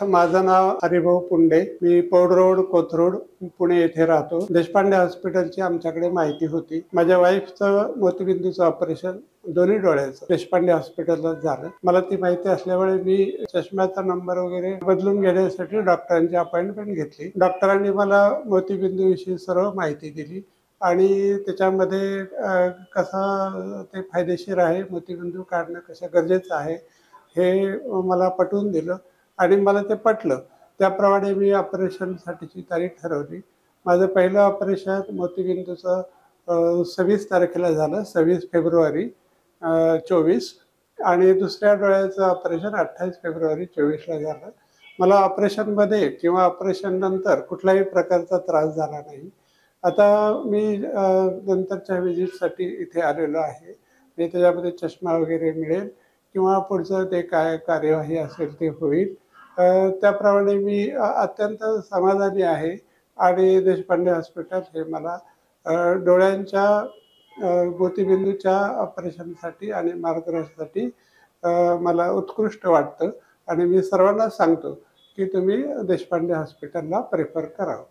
माझं नाव हरिभाऊ पुंडे. मी पौड रोड, कोथरूड, पुणे येथे राहतो. देशपांडे हॉस्पिटलची आमच्याकडे माहिती होती. माझ्या वाईफचं मोतीबिंदूचं ऑपरेशन दोन्ही डोळ्याचं देशपांडे हॉस्पिटललाच झालं. मला ती माहिती असल्यामुळे मी चष्म्याचा नंबर वगैरे बदलून घेण्यासाठी डॉक्टरांची अपॉइंटमेंट घेतली. डॉक्टरांनी मला मोतीबिंदूविषयी सर्व माहिती दिली आणि त्याच्यामध्ये कसं ते फायदेशीर आहे, मोतीबिंदू काढणं कसं गरजेचं आहे, हे मला पटवून दिलं आणि मला ते पटलं. त्याप्रमाणे मी ऑपरेशनसाठीची तारीख ठरवली. माझं पहिलं ऑपरेशन मोतीबिंदूचं 26 तारखेला झालं, 26 फेब्रुवारी 24 आणि दुसऱ्या डोळ्याचं ऑपरेशन 28 फेब्रुवारी 24ला झालं. मला ऑपरेशनमध्ये किंवा ऑपरेशननंतर कुठल्याही प्रकारचा त्रास झाला नाही. आता मी नंतरच्या व्हिजिटसाठी इथे आलेलो आहे. मी त्याच्यामध्ये चष्मा वगैरे मिळेल किंवा पुढचं ते काय कार्यवाही असेल ते होईल. त्याप्रमाणे मी अत्यंत समाधानी आहे आणि देशपांडे हॉस्पिटल हे मला डोळ्यांच्या मोतीबिंदूच्या ऑपरेशनसाठी आणि मार्गदर्शनासाठी मला उत्कृष्ट वाटतं आणि मी सर्वांना सांगतो की तुम्ही देशपांडे हॉस्पिटलला प्रिफर करावं.